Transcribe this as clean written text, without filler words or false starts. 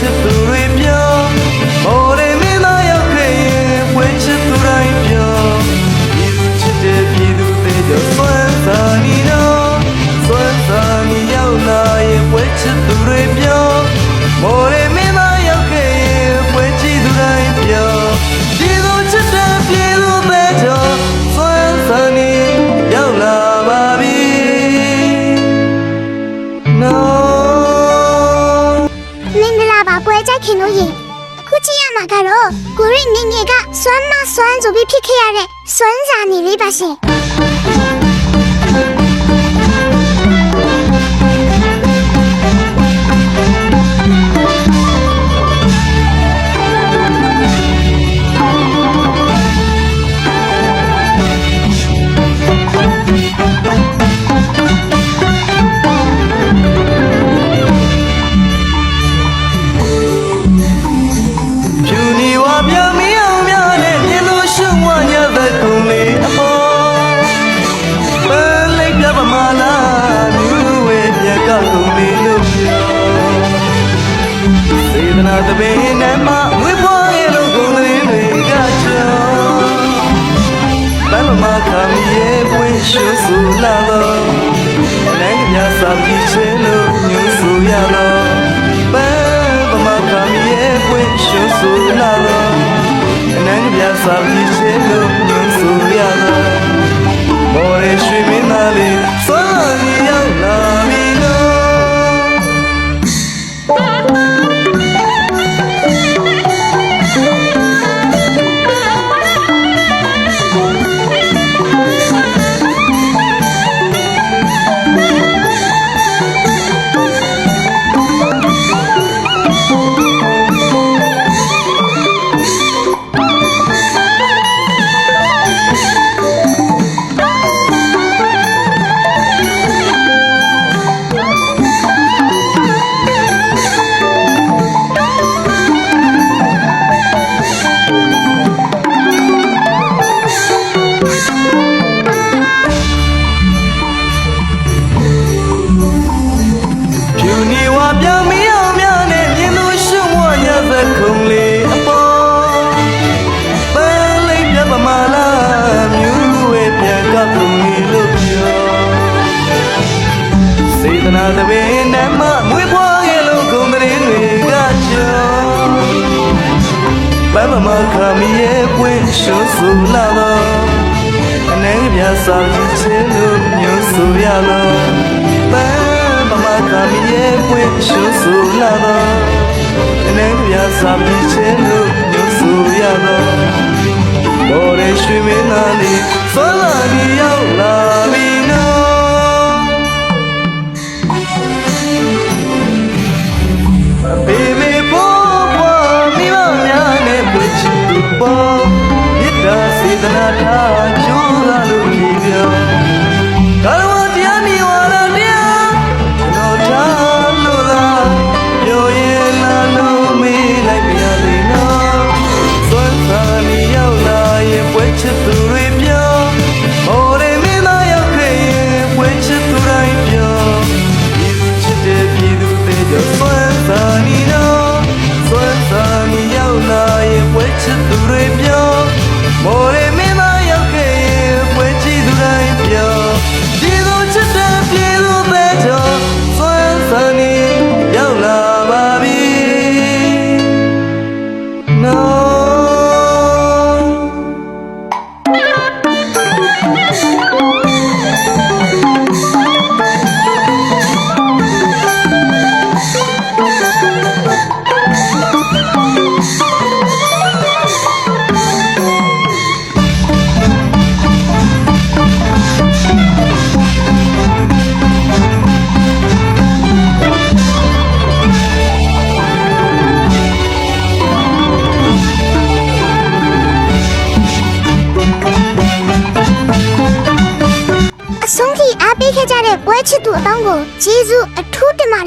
ချစ်သူတွေပြောမော်ရီမင်းသားရောက်ခဲ့ရင်ပွဲချစ်သူတိုင်းပြောပြည်သူချစ်တဲ့ပြည်သူတွေကြောင့်စွမ်းစားနေတော့စွမ်းစားနေရောက်လာရင်ပွဲချစ်သူတွေပြောမော်ရီမင်းသားရောက်ခဲ့ရင်ပွဲချစ်သူတိုင်းပြောပြည်သူချစ်တဲ့ပြည်သူတွေကြောင့်စွမ်းစားနေရောက်လာပါပြီ No ပွဲကြိုက်ခင်လို့ရင်ခုကြည့်ရမှာကတော့ကိုရီနေငယ်ကစွမ်းမစွမ်းဆိုပြီးဖြစ်ခဲ့ရတဲ့စွမ်းစာနေလေးပါရှင်တပင်းနဲ့မှဝေးဖွားရဲ့လို့ကုန်သတင်းတွေကကြောဘယ်လိုမှခံရဲ့ပွင့်ရှုဆူလာတော့နိုင်ငံများစာပြီးချေလို့ညှို့ဆူရတော့ဘယ်လိုမှခံရဲ့ပွင့်ရှုဆူလာတော့နိုင်ငံများစာပြီးချေလို့ညှို့ဆူရတော့မော်ရရွှေမင်းသားလေးစွမ်းရည်ရောက်လာပြီလို့တပင်းနဲ့မှမွေးဖွားရဲ့လို့ကုန်သတင်းတွေကကြောဘယ်မှာခံရဲ့ပွင့်ရှုဆူလာတော့အနေပြစာပြီးချင်လို့ညှို့ဆူရတော့ဘယ်မှာခံရဲ့ပွင့်ရှုဆူလာတော့အနေပြစာပြီးချင်လို့ညှို့ဆူရတော့ဘော်ရရွှေမင်းသားလေးစွမ်းလာပြီးရောက်လာပြီနော်Baby, boy, me mama ne puchi po, ita sidna tha chula lu kibyo. Kalwa tia ni wala tia, no tha lu la, yo ye la lu me lai pya le no. Swan sa ni yau la ye pwe chit tu rui pyo, mo re me na yak khe ye pwe chit tu rai pyo. Pidu chit de pidu te jo swan sa ni no. ပွဲချစ်သူတွေပြောမော်ရီမင်းသားရောက်ခဲ့ရင်ပွဲကြည့်သူတိုင်းပြောပြည်သူချစ်တဲ့ပြည်သူပဲကြောစွမ်းစံနေရောက်လာပါပြီ No ဆုံးဖြတ်အားပေးခဲ့ကြတဲ့ပွဲချစ်သူအပေါင်းကိုကျေးဇူးအထူးတင်ပါတယ်